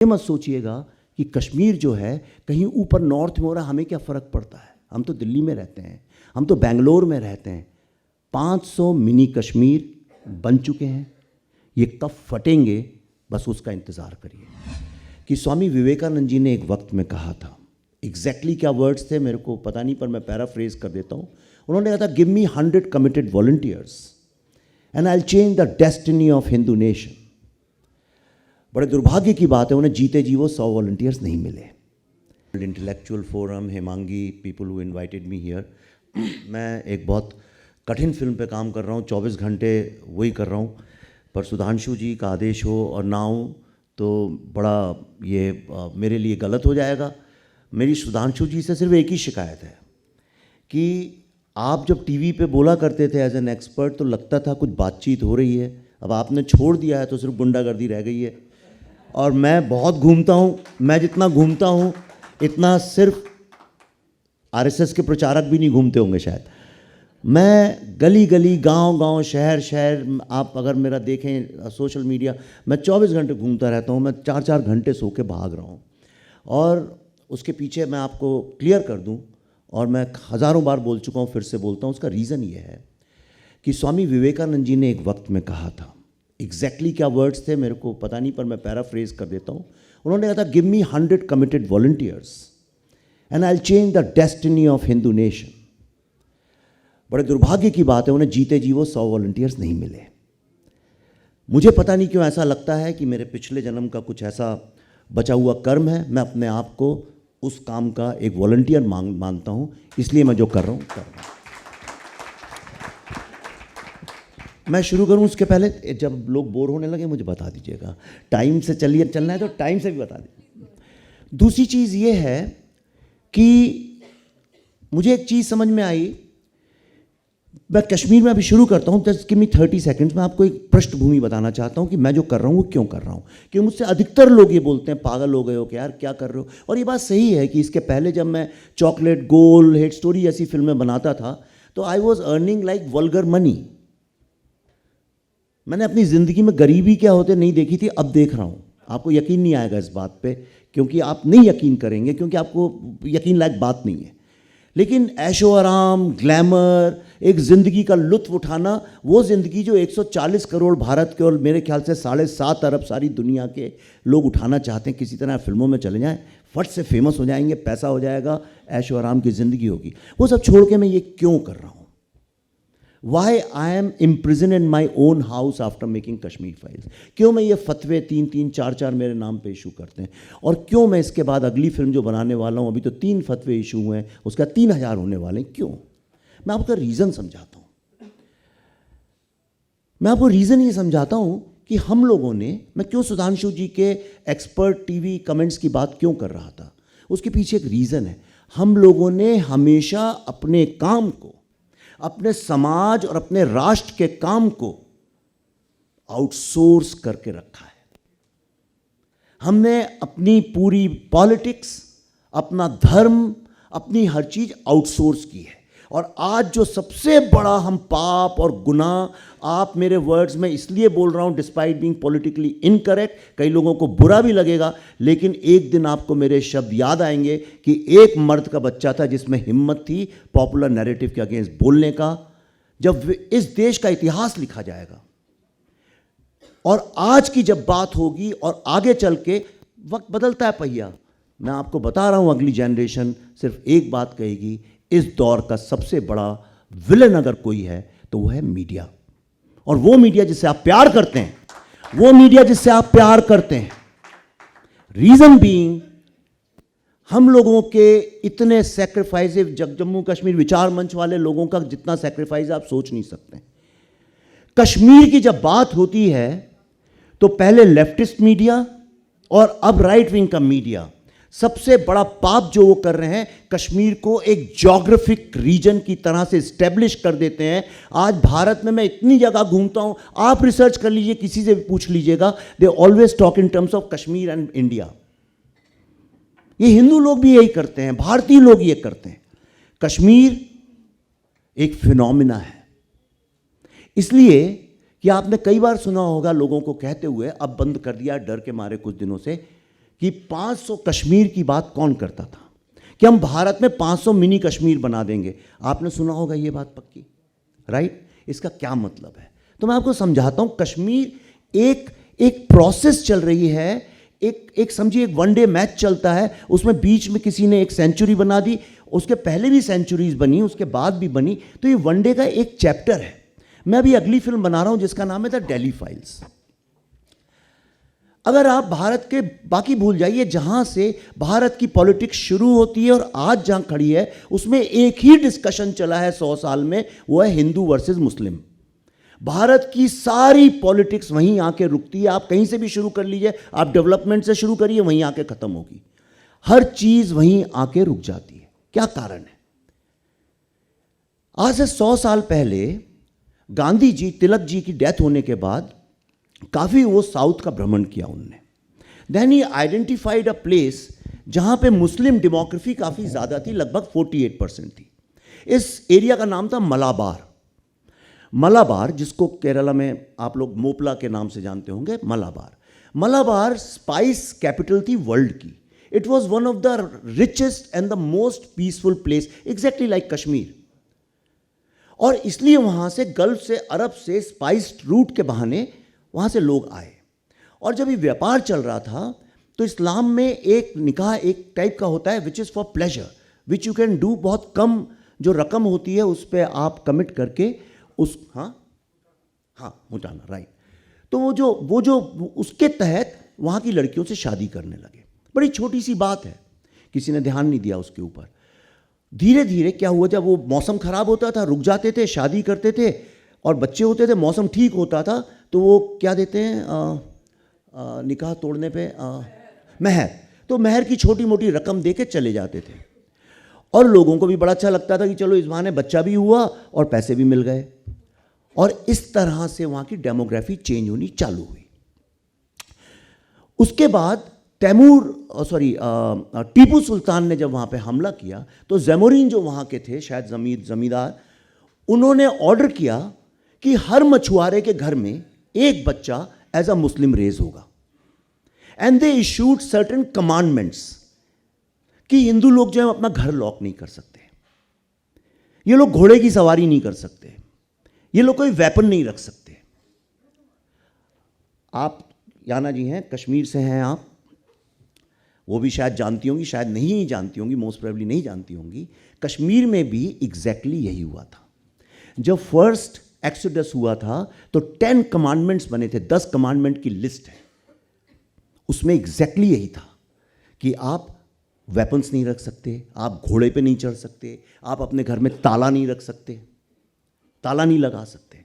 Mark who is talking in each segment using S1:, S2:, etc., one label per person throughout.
S1: ये मत सोचिएगा कि कश्मीर जो है कहीं ऊपर नॉर्थ में हो रहा है, हमें क्या फ़र्क पड़ता है। हम तो दिल्ली में रहते हैं, हम तो बेंगलोर में रहते हैं। 500 मिनी कश्मीर बन चुके हैं, ये कब फटेंगे बस उसका इंतज़ार करिए। कि स्वामी विवेकानंद जी ने एक वक्त में कहा था, एग्जैक्टली क्या वर्ड्स थे मेरे को पता नहीं, पर मैं पैराफ्रेज कर देता हूँ। उन्होंने कहा था, give me 100 committed volunteers and I will change the destiny of Hindu nation. बड़े दुर्भाग्य की बात है, उन्हें जीते जी वो 100 वॉलंटियर्स नहीं मिले। Intellectual forum, Hemangi, people who invited me here. मैं एक बहुत कठिन फिल्म पे काम कर रहा हूँ, 24 घंटे वही कर रहा हूँ, पर सुधांशु जी का आदेश हो और ना हो तो बड़ा ये मेरे लिए गलत हो जाएगा। मेरी सुधांशु जी से सिर्फ एक ही शिकायत है कि आप जब टीवी पे बोला करते थे एज एन एक्सपर्ट तो लगता था कुछ बातचीत हो रही है, अब आपने छोड़ दिया है तो सिर्फ गुंडागर्दी रह गई है। और मैं बहुत घूमता हूँ, मैं जितना घूमता हूँ इतना सिर्फ आरएसएस के प्रचारक भी नहीं घूमते होंगे शायद। मैं गली गली, गांव गांव, शहर शहर, आप अगर मेरा देखें सोशल मीडिया, मैं 24 घंटे घूमता रहता हूँ। मैं 4-4 घंटे सो के भाग रहा हूँ। और उसके पीछे मैं आपको क्लियर कर दूँ, और मैं हज़ारों बार बोल चुका हूँ, फिर से बोलता हूँ, उसका रीज़न ये है कि स्वामी विवेकानंद जी ने एक वक्त में कहा था, एग्जैक्टली क्या वर्ड्स थे मेरे को पता नहीं, पर मैं पैराफ्रेज कर देता हूँ। उन्होंने कहा था, give me 100 committed volunteers and I will change the destiny of Hindu nation. बड़े दुर्भाग्य की बात है, उन्हें जीते जी वो 100 वॉलंटियर्स नहीं मिले। मुझे पता नहीं क्यों ऐसा लगता है कि मेरे पिछले जन्म का कुछ ऐसा बचा हुआ कर्म है। मैं अपने आप को उस काम का एक वॉलंटियर मानता हूँ, इसलिए मैं जो कर रहा हूँ कर रहा हूँ। मैं शुरू करूं उसके पहले, जब लोग बोर होने लगे मुझे बता दीजिएगा। टाइम से चलना है तो टाइम से भी बता दीजिए। दूसरी चीज़ ये है कि मुझे एक चीज़ समझ में आई। मैं कश्मीर में अभी शुरू करता हूं, जस्ट गिव मी 30 सेकंड्स। मैं आपको एक पृष्ठभूमि बताना चाहता हूं कि मैं जो कर रहा हूं वो क्यों कर रहा हूं। क्योंकि मुझसे अधिकतर लोग ये बोलते हैं, पागल हो गए हो कि यार क्या कर रहे हो। और ये बात सही है कि इसके पहले जब मैं चॉकलेट, गोल, हेड स्टोरी ऐसी फिल्में बनाता था तो I was earning like vulgar money. मैंने अपनी ज़िंदगी में गरीबी क्या होते नहीं देखी थी, अब देख रहा हूँ। आपको यकीन नहीं आएगा इस बात पे, क्योंकि आप नहीं यकीन करेंगे, क्योंकि आपको यकीन लायक बात नहीं है। लेकिन ऐशो आराम, ग्लैमर, एक ज़िंदगी का लुत्फ़ उठाना, वो ज़िंदगी जो 140 करोड़ भारत के और मेरे ख्याल से 7.5 अरब सारी दुनिया के लोग उठाना चाहते हैं। किसी तरह फिल्मों में चले जाएं, फट से फेमस हो जाएंगे, पैसा हो जाएगा, ऐशो आराम की ज़िंदगी होगी। वो सब छोड़ के मैं ये क्यों कर रहा हूँ। Why I am imprisoned in my own house after making Kashmir Files? क्यों मैं ये फतवे 3-3, 4-4 मेरे नाम पे इशू करते हैं, और क्यों मैं इसके बाद अगली फिल्म जो बनाने वाला हूँ, अभी तो 3 फतवे इशू हुए हैं, उसका 3000 होने वाले हैं। क्यों? मैं आपका रीज़न समझाता हूँ। मैं आपको रीज़न ये समझाता हूँ कि हम लोगों ने, मैं क्यों सुधांशु जी के एक्सपर्ट टीवी कमेंट्स की बात क्यों कर रहा था, उसके पीछे एक रीज़न है। हम लोगों ने हमेशा अपने काम को, अपने समाज और अपने राष्ट्र के काम को आउटसोर्स करके रखा है। हमने अपनी पूरी पॉलिटिक्स, अपना धर्म, अपनी हर चीज आउटसोर्स की है। और आज जो सबसे बड़ा हम पाप और गुनाह, आप मेरे वर्ड्स में इसलिए बोल रहा हूं डिस्पाइट बीइंग पॉलिटिकली इनकरेक्ट, कई लोगों को बुरा भी लगेगा, लेकिन एक दिन आपको मेरे शब्द याद आएंगे कि एक मर्द का बच्चा था जिसमें हिम्मत थी पॉपुलर नैरेटिव के अगेंस्ट बोलने का। जब इस देश का इतिहास लिखा जाएगा और आज की जब बात होगी और आगे चल के, वक्त बदलता है पहिया, मैं आपको बता रहा हूं अगली जनरेशन सिर्फ एक बात कहेगी, इस दौर का सबसे बड़ा विलन अगर कोई है तो वो है मीडिया। और वो मीडिया जिससे आप प्यार करते हैं, वो मीडिया जिससे आप प्यार करते हैं। रीजन बीइंग, हम लोगों के इतने सैक्रिफाइस, जम्मू कश्मीर विचार मंच वाले लोगों का जितना सैक्रिफाइस आप सोच नहीं सकते। कश्मीर की जब बात होती है तो पहले लेफ्टिस्ट मीडिया और अब राइट विंग का मीडिया सबसे बड़ा पाप जो वो कर रहे हैं, कश्मीर को एक ज्योग्राफिक रीजन की तरह से स्टैब्लिश कर देते हैं। आज भारत में मैं इतनी जगह घूमता हूं, आप रिसर्च कर लीजिए, किसी से भी पूछ लीजिएगा, they always talk in terms of Kashmir and India. ये हिंदू लोग भी यही करते हैं, भारतीय लोग ये करते हैं। कश्मीर एक फिनोमिना है, इसलिए कि आपने कई बार सुना होगा लोगों को कहते हुए, अब बंद कर दिया डर के मारे कुछ दिनों से, कि 500 कश्मीर की बात कौन करता था, कि हम भारत में 500 मिनी कश्मीर बना देंगे। आपने सुना होगा ये बात पक्की, राइट? इसका क्या मतलब है? तो मैं आपको समझाता हूँ। कश्मीर एक प्रोसेस चल रही है, एक समझिए एक वनडे मैच चलता है, उसमें बीच में किसी ने एक सेंचुरी बना दी, उसके पहले भी सेंचुरीज बनी, उसके बाद भी बनी। तो ये वनडे का एक चैप्टर है। मैं अभी अगली फिल्म बना रहा हूं जिसका नाम है द दिल्ली फाइल्स। अगर आप भारत के बाकी भूल जाइए, जहां से भारत की पॉलिटिक्स शुरू होती है और आज जहां खड़ी है, उसमें एक ही डिस्कशन चला है 100 साल में, वो है हिंदू वर्सेस मुस्लिम। भारत की सारी पॉलिटिक्स वहीं आके रुकती है। आप कहीं से भी शुरू कर लीजिए, आप डेवलपमेंट से शुरू करिए, वहीं आके खत्म होगी। हर चीज वहीं आके रुक जाती है। क्या कारण है? आज से 100 साल पहले गांधी जी, तिलक जी की डेथ होने के बाद काफी वो साउथ का भ्रमण किया उनने। Then he identified a place जहां पे मुस्लिम डेमोग्राफी काफी ज्यादा थी, लगभग 48% थी। इस एरिया का नाम था मलाबार। मलाबार, जिसको केरला में आप लोग मोपला के नाम से जानते होंगे, मलाबार स्पाइस कैपिटल थी वर्ल्ड की। It was one of the richest and the most peaceful place, exactly like Kashmir. और इसलिए वहां से गल्फ से, अरब से स्पाइस्ड रूट के बहाने वहां से लोग आए। और जब ये व्यापार चल रहा था तो इस्लाम में एक निकाह एक टाइप का होता है which is for pleasure, which you can do. बहुत कम जो रकम होती है उस पर आप कमिट करके उस मुटाना, राइट। तो वो जो उसके तहत वहाँ की लड़कियों से शादी करने लगे। बड़ी छोटी सी बात है, किसी ने ध्यान नहीं दिया उसके ऊपर। धीरे धीरे क्या हुआ, जब वो मौसम खराब होता था रुक जाते थे, शादी करते थे और बच्चे होते थे। मौसम ठीक होता था तो वो क्या देते हैं निकाह तोड़ने पे महर। तो महर की छोटी मोटी रकम दे के चले जाते थे और लोगों को भी बड़ा अच्छा लगता था कि चलो इस बहाने बच्चा भी हुआ और पैसे भी मिल गए। और इस तरह से वहाँ की डेमोग्राफी चेंज होनी चालू हुई। उसके बाद टीपू सुल्तान ने जब वहाँ पे हमला किया तो ज़ैमुरीन जो वहाँ के थे, शायद जमींदार, उन्होंने ऑर्डर किया कि हर मछुआरे के घर में एक बच्चा एज अ मुस्लिम रेज होगा। And they issued certain commandments कि हिंदू लोग जो है अपना घर लॉक नहीं कर सकते, ये लोग घोड़े की सवारी नहीं कर सकते, ये लोग कोई वेपन नहीं रख सकते। आप याना जी हैं, कश्मीर से हैं आप, वो भी शायद जानती होंगी, शायद नहीं जानती होंगी, मोस्ट प्रोबेबली नहीं जानती होंगी। कश्मीर में भी एग्जैक्टली यही हुआ था। जब फर्स्ट एक्सोडस हुआ था तो 10 कमांडमेंट्स बने थे, 10 कमांडमेंट की लिस्ट है। उसमें एग्जैक्टली यही था कि आप वेपन्स नहीं रख सकते, आप घोड़े पे नहीं चढ़ सकते, आप अपने घर में ताला नहीं रख सकते, ताला नहीं लगा सकते,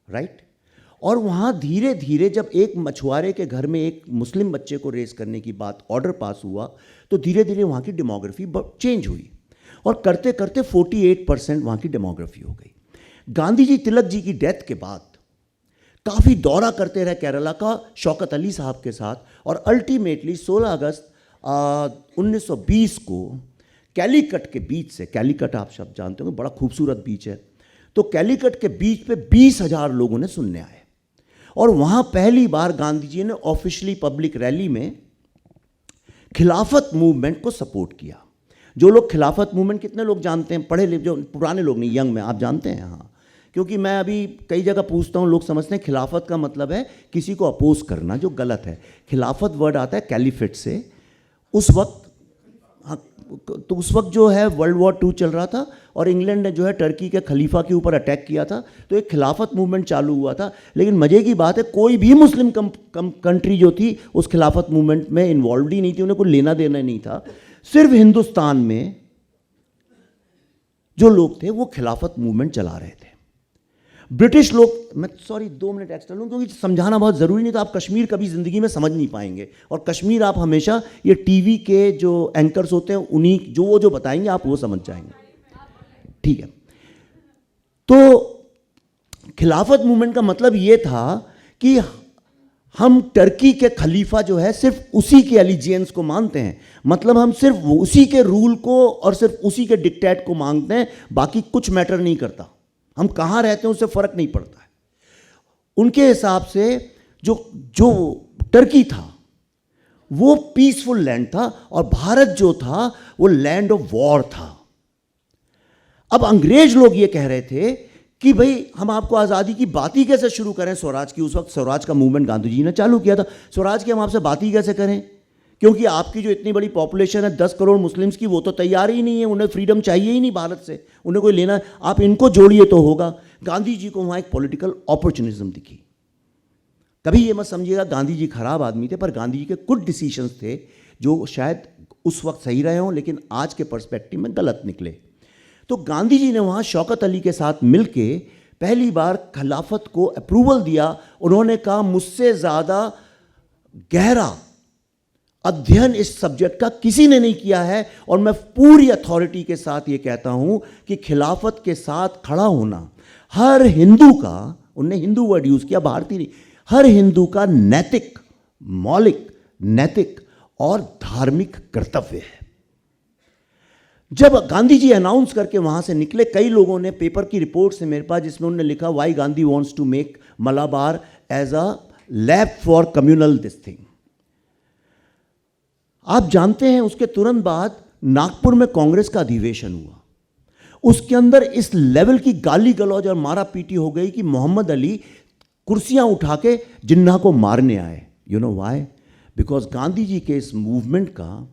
S1: राइट। और वहाँ धीरे धीरे जब एक मछुआरे के घर में एक मुस्लिम बच्चे को रेस करने की बात ऑर्डर पास हुआ तो धीरे धीरे वहाँ की डेमोग्राफी चेंज हुई और करते करते 48% वहाँ की डेमोग्राफी हो गई। गांधी जी, तिलक जी की डेथ के बाद काफ़ी दौरा करते रहे केरला का शौकत अली साहब के साथ और अल्टीमेटली 16 अगस्त 1920 को कैलीकट के बीच से, कैलीकट आप शब्द जानते होंगे, बड़ा खूबसूरत बीच है, तो कैलीकट के बीच पे 20,000 लोगों ने सुनने आए और वहाँ पहली बार गांधी जी ने ऑफिशियली पब्लिक रैली में खिलाफत मूवमेंट को सपोर्ट किया। जो लोग खिलाफत मूवमेंट, कितने लोग जानते हैं, पढ़े लिखे, जो पुराने लोग नहीं, यंग में, आप जानते हैं? हाँ, क्योंकि मैं अभी कई जगह पूछता हूँ, लोग समझते हैं खिलाफत का मतलब है किसी को अपोज करना, जो गलत है। खिलाफत वर्ड आता है कैलिफेट से। उस वक्त, हाँ, तो उस वक्त जो है वर्ल्ड वॉर 2 चल रहा था और इंग्लैंड ने जो है टर्की के खलीफा के ऊपर अटैक किया था, तो एक खिलाफत मूवमेंट चालू हुआ था। लेकिन मज़े की बात है, कोई भी मुस्लिम कंट्री जो थी उस खिलाफत मूवमेंट में इन्वॉल्व ही नहीं थी, उन्हें कोई लेना देना नहीं था। सिर्फ हिंदुस्तान में जो लोग थे वो खिलाफत मूवमेंट चला रहे थे। ब्रिटिश लोग, मैं 2 मिनट एक्स्ट्रा लूँ क्योंकि समझाना बहुत ज़रूरी, नहीं तो आप कश्मीर कभी ज़िंदगी में समझ नहीं पाएंगे। और कश्मीर आप हमेशा ये टीवी के जो एंकर्स होते हैं उन्हीं जो बताएंगे आप वो समझ जाएंगे, ठीक है। तो खिलाफत मूवमेंट का मतलब ये था कि हम टर्की के खलीफा जो है सिर्फ उसी के एलिजियंस को मानते हैं, मतलब हम सिर्फ उसी के रूल को और सिर्फ उसी के डिक्टेट को मांगते हैं, बाकी कुछ मैटर नहीं करता, हम कहाँ रहते हैं उससे फर्क नहीं पड़ता है। उनके हिसाब से जो टर्की था वो पीसफुल लैंड था और भारत जो था वो लैंड ऑफ वॉर था। अब अंग्रेज लोग ये कह रहे थे कि भाई हम आपको आज़ादी की बात ही कैसे शुरू करें स्वराज की। उस वक्त स्वराज का मूवमेंट गांधी जी ने चालू किया था। स्वराज की हम आपसे बात ही कैसे करें, क्योंकि आपकी जो इतनी बड़ी पॉपुलेशन है 10 करोड़ मुस्लिम्स की, वो तो तैयार ही नहीं है, उन्हें फ्रीडम चाहिए ही नहीं भारत से, उन्हें कोई लेना, आप इनको जोड़िए तो होगा। गांधी जी को वहाँ एक पॉलिटिकल अपॉर्चुनिज्म दिखी। कभी ये मत समझिएगा गांधी जी खराब आदमी थे, पर गांधी जी के कुछ डिसीजंस थे जो शायद उस वक्त सही रहे हों लेकिन आज के पर्सपेक्टिव में गलत निकले। तो गांधी जी ने वहाँ शौकत अली के साथ मिलके पहली बार खिलाफत को अप्रूवल दिया। उन्होंने कहा मुझसे ज़्यादा गहरा अध्ययन इस सब्जेक्ट का किसी ने नहीं किया है और मैं पूरी अथॉरिटी के साथ ये कहता हूं कि खिलाफत के साथ खड़ा होना हर हिंदू का, उनने हिंदू वर्ड यूज किया, भारतीय नहीं, हर हिंदू का नैतिक, मौलिक, नैतिक और धार्मिक कर्तव्य है। जब गांधी जी अनाउंस करके वहां से निकले, कई लोगों ने पेपर की रिपोर्ट से मेरे पास, जिसमें उन्होंने लिखा why Gandhi wants to make Malabar as a lab for communal this thing. आप जानते हैं उसके तुरंत बाद नागपुर में कांग्रेस का अधिवेशन हुआ। उसके अंदर इस लेवल की गाली गलौज और मारा पीटी हो गई कि मोहम्मद अली कुर्सियां उठा के जिन्ना को मारने आए। You know why? Because Gandhi ji के इस मूवमेंट का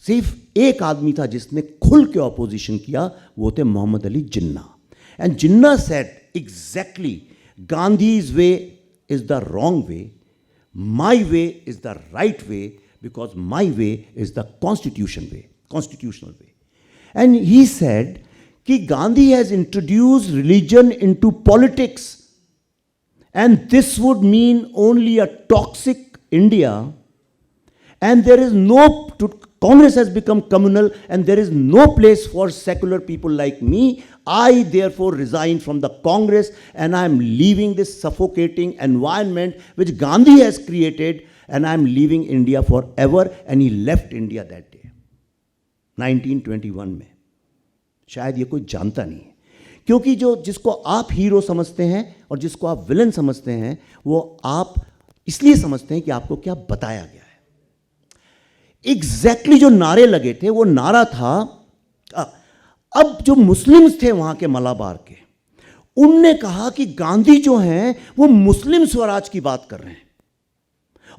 S1: सिर्फ एक आदमी था जिसने खुल के ऑपोजिशन किया, वो थे Mohammad Ali Jinnah. And Jinnah said exactly Gandhi's way is the wrong way, my way is the right way, because my way is the constitutional way. And he said कि Gandhi has introduced religion into politics and this would mean only a toxic India, and there is no, Congress has become communal and there is no place for secular people like me. I therefore resign from the Congress and I am leaving this suffocating environment which Gandhi has created, and I am leaving India forever. And he left India that day 1921 में। शायद ये कोई जानता नहीं है, क्योंकि जिसको आप हीरो समझते हैं और जिसको आप विलन समझते हैं वो आप इसलिए समझते हैं कि आपको क्या बताया गया है। एग्जैक्टली जो नारे लगे थे वो नारा था, अब जो मुस्लिम्स थे वहां के मलाबार के, उनने कहा कि गांधी जो हैं वो मुस्लिम स्वराज की बात कर रहे हैं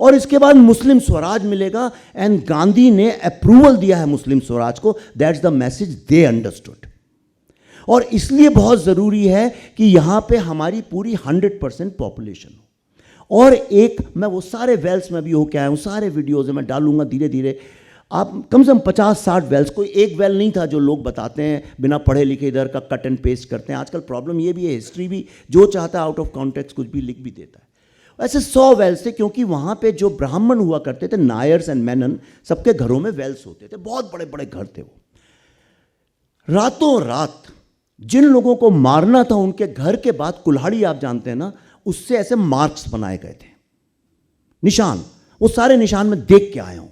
S1: और इसके बाद मुस्लिम स्वराज मिलेगा। एंड गांधी ने अप्रूवल दिया है मुस्लिम स्वराज को। That's the message they understood. और इसलिए बहुत ज़रूरी है कि यहाँ पे हमारी पूरी 100% पॉपुलेशन हो। और एक मैं वो सारे वेल्स में भी हो के आया हूँ, सारे वीडियोज़ में डालूंगा धीरे धीरे। आप कम से कम 50-60 वेल्स, कोई एक वेल नहीं था जो लोग बताते हैं बिना पढ़े लिखे इधर का कट एंड पेस्ट करते हैं। आजकल प्रॉब्लम ये भी है, हिस्ट्री भी जो चाहता है आउट ऑफ कॉन्टेक्स्ट कुछ भी लिख भी देता है। ऐसे 100 वेल्स थे, क्योंकि वहाँ पे जो ब्राह्मण हुआ करते थे, नायर्स एंड मेनन, सबके घरों में वेल्स होते थे, बहुत बड़े बड़े घर थे वो। रातों रात जिन लोगों को मारना था उनके घर के बाद कुल्हाड़ी, आप जानते हैं ना, उससे ऐसे मार्क्स बनाए गए थे, निशान। वो सारे निशान मैं देख के आया हूँ।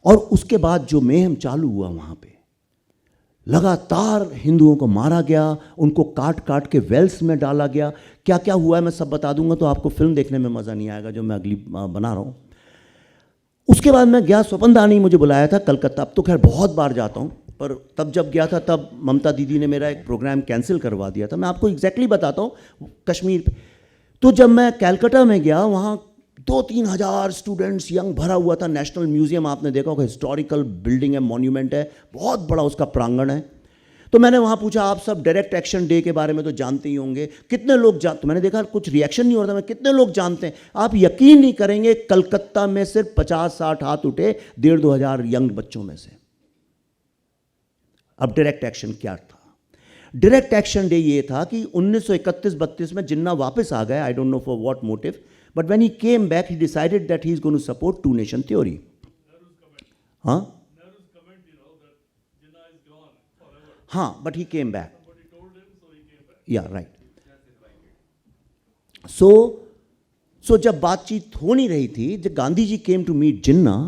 S1: और उसके बाद जो मेहम चालू हुआ वहाँ पे, लगातार हिंदुओं को मारा गया, उनको काट काट के वेल्स में डाला गया। क्या क्या हुआ है मैं सब बता दूंगा, तो आपको फिल्म देखने में मज़ा नहीं आएगा जो मैं अगली बना रहा हूँ। उसके बाद मैं गया, स्वपन दानी मुझे बुलाया था कलकत्ता। अब तो खैर बहुत बार जाता हूँ, पर तब जब गया था तब ममता दीदी ने मेरा एक प्रोग्राम कैंसिल करवा दिया था। मैं आपको एग्जैक्टली बताता हूँ कश्मीर पे। तो जब मैं कलकत्ता में गया, वहाँ 2-3 हज़ार स्टूडेंट्स यंग भरा हुआ था। नेशनल म्यूजियम आपने देखा होगा, हिस्टोरिकल बिल्डिंग है, मॉन्यूमेंट है, बहुत बड़ा उसका प्रांगण है। तो मैंने वहाँ पूछा, आप सब डायरेक्ट एक्शन डे के बारे में तो जानते ही होंगे, कितने लोग तो मैंने देखा कुछ रिएक्शन नहीं हो रहा था। मैं कितने लोग जानते हैं? आप यकीन नहीं करेंगे, कलकत्ता में सिर्फ 50-60 हाथ उठे 1,500-2 हज़ार यंग बच्चों में से। अब डायरेक्ट एक्शन क्या था? डायरेक्ट एक्शन डे ये था कि 1931-32 में जिन्ना वापस आ गए, I don't know for what motive, but when he came back he decided that he is going to support two nation theory. Huh? Nehru's comment, that Jinnah is gone forever. Huh, but he came back. Somebody told him, so he came back. Yeah, right. So जब बातचीत हो नहीं रही थी, जब Gandhi ji came to meet जिन्ना,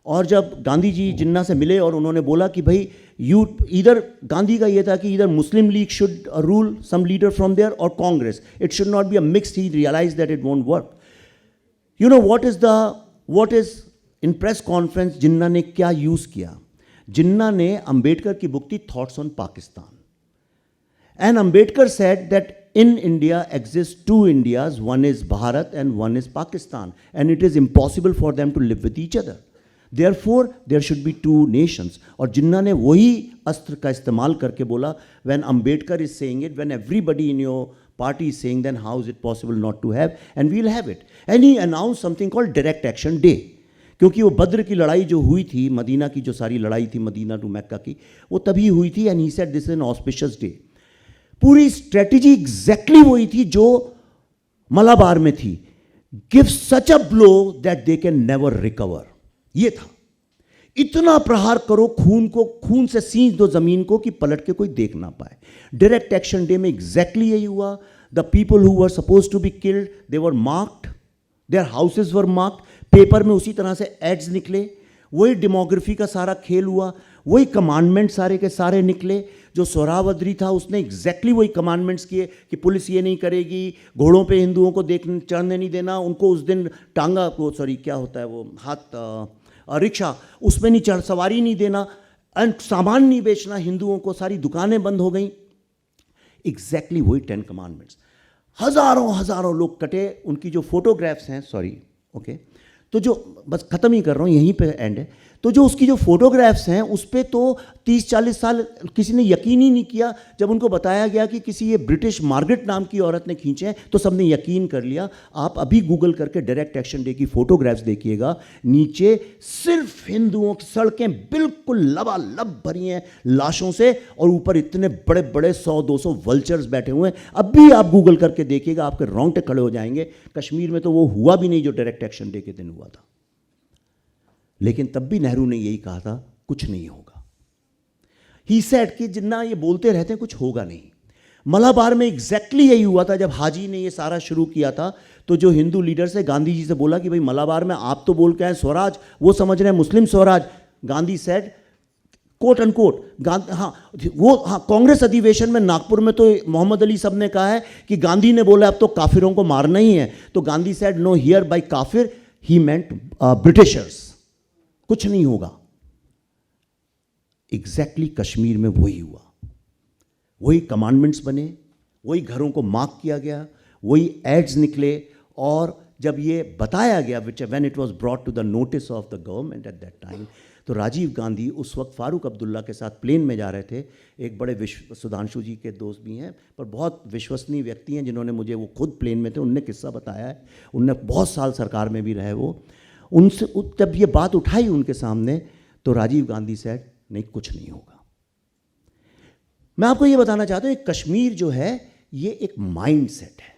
S1: और जब गांधी जी जिन्ना से मिले और उन्होंने बोला कि भाई इधर गांधी का ये था कि इधर Muslim League should rule some leader from there और Congress, it should not be a mix. He realize that it won't work. You know what is in press conference Jinnah ने क्या यूज किया? जिन्ना ने अंबेडकर की बुक थी thoughts on Pakistan, and Ambedkar said that in India exist two Indias, one is Bharat and one is Pakistan, and it is impossible for them to live with each other. Therefore, there should be two nations. और जिन्ना ने वही अस्त्र का इस्तेमाल करके बोला, when Ambedkar is saying it, when everybody in your party is saying, then how is it possible not to have? And we'll have it. And he announced something called Direct Action Day. क्योंकि वो बद्र की लड़ाई जो हुई थी, Medina की जो सारी लड़ाई थी, मदीना टू मक्का की, वो तभी हुई थी, and he said this is an auspicious day. पूरी स्ट्रेटेजी एग्जैक्टली वही थी जो मलाबार में थी, give such a blow that they can never recover. ये था, इतना प्रहार करो खून को, खून से सींच दो जमीन को कि पलट के कोई देख ना पाए. डायरेक्ट एक्शन डे में एग्जैक्टली यही हुआ. The people who were suppose to be killed, they were marked, their houses were marked, paper में उसी तरह से एड्स निकले. वही डेमोग्राफी का सारा खेल हुआ, वही कमांडमेंट सारे के सारे निकले. जो सोहरावर्दी था उसने एग्जैक्टली वही कमांडमेंट्स किए कि पुलिस ये नहीं करेगी, घोड़ों पे हिंदुओं को देखने चढ़ने नहीं देना, उनको उस दिन टांगा को सॉरी क्या होता है वो हाथ रिक्शा उसमें नहीं चढ़, सवारी नहीं देना, एंड सामान नहीं बेचना हिंदुओं को, सारी दुकानें बंद हो गई. एग्जैक्टली वही 10 कमांडमेंट्स. हजारों हजारों लोग कटे. उनकी जो फोटोग्राफ्स हैं, सॉरी ओके, तो जो बस ख़त्म ही कर रहा हूँ, यहीं पे एंड है. तो जो उसकी जो फोटोग्राफ्स हैं उस पर तो 30-40 साल किसी ने यकीन ही नहीं किया. जब उनको बताया गया कि किसी ये ब्रिटिश मार्गरेट नाम की औरत ने खींचे हैं तो सबने यकीन कर लिया. आप अभी गूगल करके डायरेक्ट एक्शन डे की फोटोग्राफ्स देखिएगा, नीचे सिर्फ हिंदुओं की सड़कें बिल्कुल लबालब भरी हैं लाशों से, और ऊपर इतने बड़े बड़े 100-200 वल्चर्स बैठे हुए हैं. अभी आप गूगल करके देखिएगा, आपके रोंगटे खड़े हो जाएंगे. कश्मीर में तो वो हुआ भी नहीं जो डायरेक्ट एक्शन डे के दिन हुआ था. लेकिन तब भी नेहरू ने यही कहा था, कुछ नहीं होगा. ही सेड कि जिन्ना ये बोलते रहते हैं कुछ होगा नहीं. मलाबार में एग्जैक्टली यही हुआ था. जब हाजी ने ये सारा शुरू किया था तो जो हिंदू लीडर्स है, गांधी जी से बोला कि भाई मलाबार में आप तो बोल के आए स्वराज, वो समझ रहे हैं Muslim Swaraj. Gandhi said quote and quote, Congress अधिवेशन में नागपुर में तो मोहम्मद अली साहब ने कहा है कि गांधी ने बोला अब तो काफिरों को मारना ही है. तो Gandhi said no, hereby काफिर ही मेंट ब्रिटिशर्स. कुछ नहीं होगा. एग्जैक्टली कश्मीर में वही हुआ. वही कमांडमेंट्स बने, वही घरों को मार्क किया गया, वही एड्स निकले. और जब ये बताया गया, which when it was brought to the notice of the government at that time, तो राजीव गांधी उस वक्त फारूक अब्दुल्ला के साथ प्लेन में जा रहे थे. एक बड़े सुधांशु जी के दोस्त भी हैं, पर बहुत विश्वसनीय व्यक्ति हैं जिन्होंने मुझे, वो खुद प्लेन में थे, उनने किस्सा बताया है. उनने बहुत साल सरकार में भी रहे वो. उनसे जब ये बात उठाई उनके सामने तो राजीव गांधी सेड नहीं, कुछ नहीं होगा. मैं आपको ये बताना चाहता हूँ, कश्मीर जो है ये एक माइंड सेट है.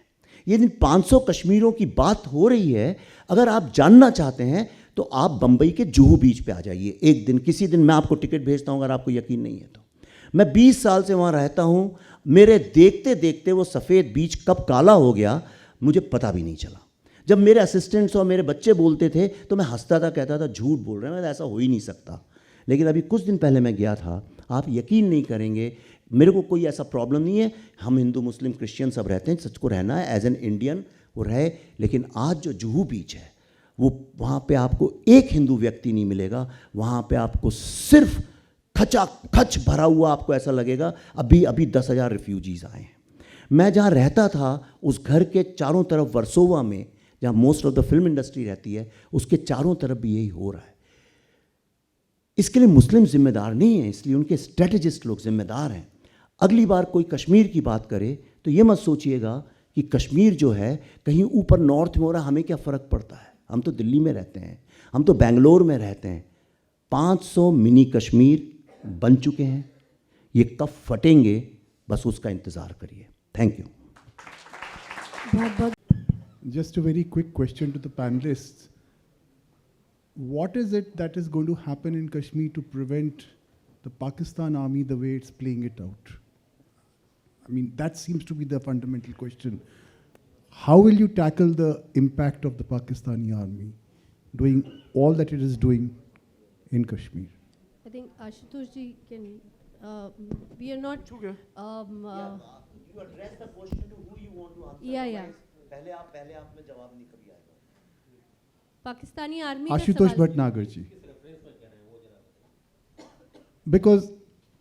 S1: ये दिन 500 कश्मीरों की बात हो रही है. अगर आप जानना चाहते हैं तो आप बंबई के जुहू बीच पे आ जाइए एक दिन, किसी दिन. मैं आपको टिकट भेजता हूँ अगर आपको यकीन नहीं है तो. मैं 20 साल से वहाँ रहता हूँ. मेरे देखते देखते वो सफ़ेद बीच कब काला हो गया मुझे पता भी नहीं चला. जब मेरे असिस्टेंट्स और मेरे बच्चे बोलते थे तो मैं हंसता था, कहता था झूठ बोल रहे हैं, ऐसा हो ही नहीं सकता. लेकिन अभी कुछ दिन पहले मैं गया था, आप यकीन नहीं करेंगे, मेरे को कोई ऐसा प्रॉब्लम नहीं है. हम हिंदू मुस्लिम क्रिश्चियन सब रहते हैं, सच को रहना है एज एन इंडियन, वो रहे. लेकिन आज जो जुहू बीच है वो, वहाँ पे आपको एक हिंदू व्यक्ति नहीं मिलेगा. वहाँ पे आपको सिर्फ खच भरा हुआ आपको ऐसा लगेगा. अभी 10,000 रिफ्यूजीज आए हैं. मैं जहाँ रहता था उस घर के चारों तरफ वर्सोवा में, जहाँ most of the film industry रहती है, उसके चारों तरफ भी यही हो रहा है. इसके लिए मुस्लिम जिम्मेदार नहीं है, इसलिए उनके स्ट्रेटेजिस्ट लोग जिम्मेदार हैं. अगली बार कोई कश्मीर की बात करे तो ये मत सोचिएगा कि कश्मीर जो है कहीं ऊपर नॉर्थ में हो रहा, हमें क्या फ़र्क पड़ता है. हम तो दिल्ली में रहते हैं, हम तो बेंगलोर में रहते हैं. 500 मिनी कश्मीर बन चुके हैं. ये कब फटेंगे बस उसका इंतज़ार करिए. Thank you.
S2: Just a very quick question to the panelists. What is it that is going to happen in Kashmir to prevent the Pakistan army the way it's playing it out? I mean, that seems to be the fundamental question. How will you tackle the impact of the Pakistani army doing all that it is doing in Kashmir?
S3: I think Ashutosh ji can, we are not...
S1: you address the question to who you want to answer.
S3: Yeah.
S1: पहले आप में जवाब नहीं कभी आएगा.
S3: Pakistani army का
S2: आशुतोष
S3: सवाल-
S2: भटनागर जी, because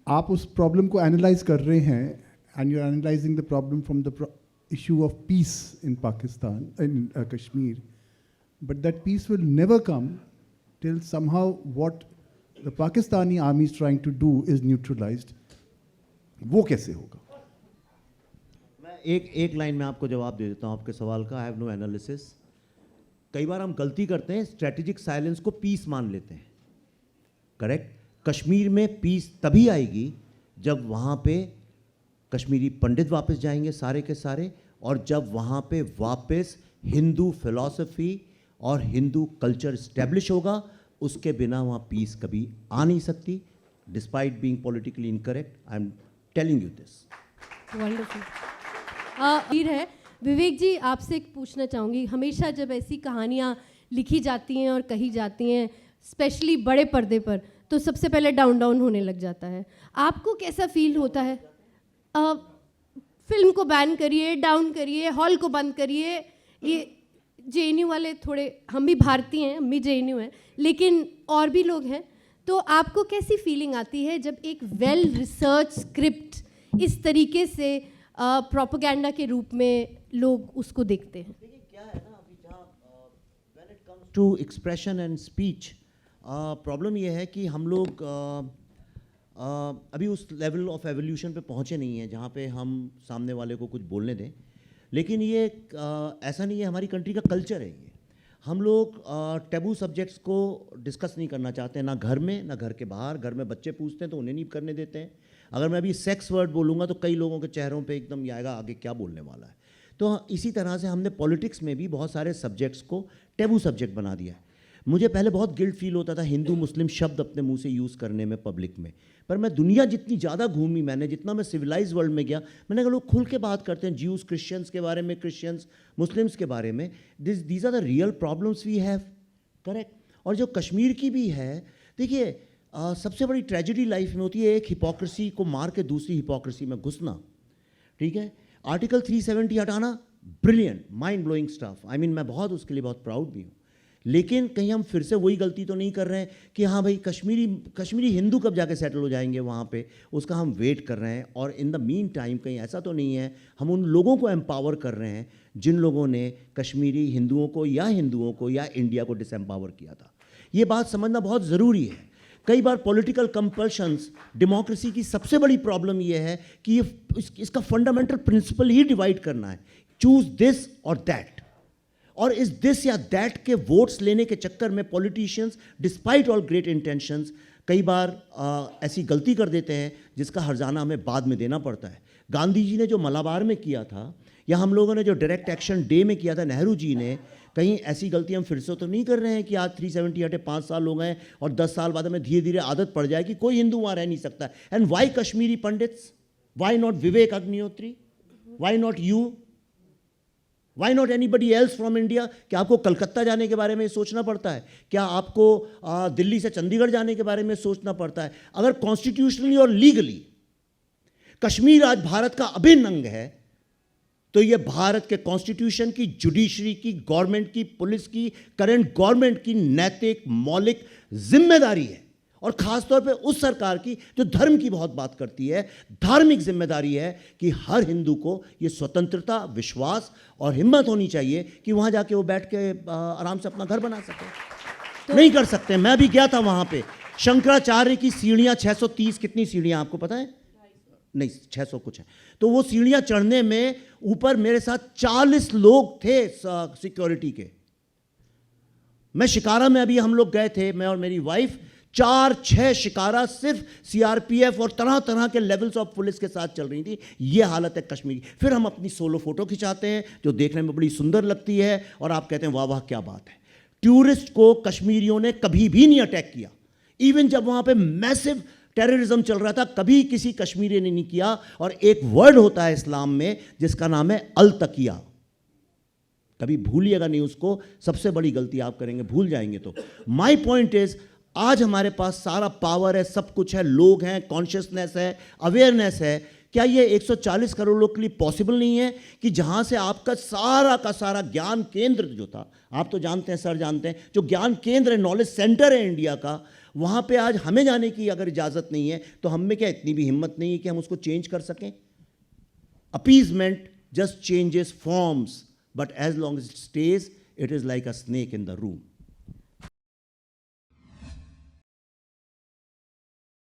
S2: आप उस प्रॉब्लम को एनालाइज कर रहे हैं and you are analysing the problem from the issue of peace in Pakistan, in Kashmir, but that peace will never come till somehow what the Pakistani army is trying to do is neutralised. वो कैसे होगा?
S1: मैं एक line में आपको जवाब दे देता हूँ आपके सवाल का. I have no analysis. कई बार हम गलती करते हैं, स्ट्रेटेजिक साइलेंस को पीस मान लेते हैं. करेक्ट. कश्मीर में पीस तभी आएगी जब वहाँ पे कश्मीरी पंडित वापस जाएंगे सारे के सारे, और जब वहाँ पे वापस हिंदू फिलॉसफी और हिंदू कल्चर इस्टेब्लिश होगा. उसके बिना वहाँ पीस कभी आ नहीं सकती. Despite being politically incorrect, I am telling you this.
S3: Wonderful. Veer है विवेक जी, आपसे एक पूछना चाहूँगी. हमेशा जब ऐसी कहानियाँ लिखी जाती हैं और कही जाती हैं, स्पेशली बड़े पर्दे पर, तो सबसे पहले डाउन डाउन होने लग जाता है. आपको कैसा फील होता है? फिल्म को बैन करिए, डाउन करिए, हॉल को बंद करिए. ये JNU वाले थोड़े, हम भी भारतीय हैं, हम भी JNU हैं, लेकिन और भी लोग हैं. तो आपको कैसी फीलिंग आती है जब एक वेल रिसर्च स्क्रिप्ट इस तरीके से प्रोपेगेंडा के रूप में लोग उसको देखते हैं?
S1: देखिए क्या है ना, अभी जहाँ when it comes to expression and speech, problem ये है कि हम लोग अभी उस लेवल ऑफ एवोल्यूशन पे पहुँचे नहीं हैं जहाँ पे हम सामने वाले को कुछ बोलने दें. लेकिन ये ऐसा नहीं है, हमारी कंट्री का कल्चर है ये. हम लोग टैबू सब्जेक्ट्स को डिस्कस नहीं करना चाहते हैं, ना घर में ना घर के बाहर. घर में बच्चे पूछते हैं तो उन्हें नहीं करने देते हैं. अगर मैं अभी सेक्स वर्ड बोलूँगा तो कई लोगों के चेहरों पे एकदम ये आएगा आगे क्या बोलने वाला है. तो इसी तरह से हमने पॉलिटिक्स में भी बहुत सारे सब्जेक्ट्स को टैबू सब्जेक्ट बना दिया है. मुझे पहले बहुत गिल्ट फील होता था हिंदू मुस्लिम शब्द अपने मुंह से यूज़ करने में पब्लिक में, पर मैं दुनिया जितनी ज़्यादा घूमी, मैंने जितना मैं सिविलाइज वर्ल्ड में गया, मैंने कहा लोग खुल के बात करते हैं ज्यूज़ क्रिश्चियंस के बारे में, क्रिश्चियंस मुस्लिम्स के बारे में. These are the real problems we have. Correct. और जो कश्मीर की भी है, देखिए सबसे बड़ी ट्रेजेडी लाइफ में होती है एक हिपोक्रेसी को मार के दूसरी हिपोक्रेसी में घुसना. ठीक है. आर्टिकल 370 हटाना, brilliant, mind blowing stuff. I mean मैं बहुत उसके लिए बहुत प्राउड भी हूँ. लेकिन कहीं हम फिर से वही गलती तो नहीं कर रहे हैं कि हाँ भाई कश्मीरी हिंदू कब जाके सेटल हो जाएंगे वहाँ पे, उसका हम वेट कर रहे हैं. और इन द मीन टाइम कहीं ऐसा तो नहीं है हम उन लोगों को एम्पावर कर रहे हैं जिन लोगों ने कश्मीरी हिंदुओं को या इंडिया को डिसएम्पावर किया था. ये बात समझना बहुत ज़रूरी है. कई बार पॉलिटिकल कंपल्शंस, डेमोक्रेसी की सबसे बड़ी प्रॉब्लम ये है कि इसका फंडामेंटल प्रिंसिपल ही डिवाइड करना है, चूज दिस और दैट. और इस दिस या दैट के वोट्स लेने के चक्कर में politicians despite all great intentions कई बार ऐसी गलती कर देते हैं जिसका हर्जाना हमें बाद में देना पड़ता है. गांधी जी ने जो मलाबार में किया था, या हम लोगों ने जो डायरेक्ट एक्शन डे में किया था, नेहरू जी ने, कहीं ऐसी गलती हम फिर से तो नहीं कर रहे हैं कि आज 370 हटे 5 साल हो गए और 10 साल बाद हमें धीरे धीरे आदत पड़ जाए कि कोई हिंदू वहाँ रह नहीं सकता. And why Kashmiri Pandits, why not Vivek Agnihotri, why not you, why not anybody else from India? क्या आपको कलकत्ता जाने के बारे में सोचना पड़ता है? क्या आपको दिल्ली से चंडीगढ़ जाने के बारे में सोचना पड़ता है? अगर कॉन्स्टिट्यूशनली और लीगली कश्मीर आज भारत का अभिन्न अंग है, तो यह भारत के कॉन्स्टिट्यूशन की, जुडिशरी की, गवर्नमेंट की, पुलिस की, करंट गवर्नमेंट की नैतिक मौलिक जिम्मेदारी है. और ख़ासतौर पे उस सरकार की जो धर्म की बहुत बात करती है, धार्मिक जिम्मेदारी है कि हर हिंदू को ये स्वतंत्रता, विश्वास और हिम्मत होनी चाहिए कि वहाँ जाके वो बैठ के आराम से अपना घर बना सके. नहीं कर सकते. मैं भी गया था वहाँ पे. शंकराचार्य की सीढ़ियाँ 630, कितनी सीढ़ियाँ आपको पता है? नहीं, 600 कुछ है. तो वो सीढ़ियाँ चढ़ने में ऊपर मेरे साथ 40 लोग थे सिक्योरिटी के. मैं शिकारा में अभी हम लोग गए थे, मैं और मेरी वाइफ, 4-6 शिकारा सिर्फ CRPF और तरह तरह के लेवल्स ऑफ पुलिस के साथ चल रही थी. ये हालत है कश्मीर की. फिर हम अपनी सोलो फोटो खिंचाते हैं जो देखने में बड़ी सुंदर लगती है और आप कहते हैं वाह वाह क्या बात है. टूरिस्ट को कश्मीरियों ने कभी भी नहीं अटैक किया. इवन जब वहाँ पे मैसिव टेररिज्म चल रहा था, कभी किसी कश्मीरी ने नहीं किया. और एक वर्ड होता है इस्लाम में जिसका नाम है अल तकिया. कभी भूलिएगा नहीं उसको. सबसे बड़ी गलती आप करेंगे, भूल जाएंगे तो. माई पॉइंट इज, आज हमारे पास सारा पावर है, सब कुछ है, लोग हैं, कॉन्शियसनेस है, अवेयरनेस है. क्या ये 140 करोड़ लोग के लिए पॉसिबल नहीं है कि जहाँ से आपका सारा का सारा ज्ञान केंद्र जो था, आप तो जानते हैं, सर जानते हैं, जो ज्ञान केंद्र है, नॉलेज सेंटर है इंडिया का, वहाँ पे आज हमें जाने की अगर इजाज़त नहीं है तो हम में क्या इतनी भी हिम्मत नहीं है कि हम उसको चेंज कर सकें? Appeasement just changes forms, but as long as it stays, it is like a snake in the room.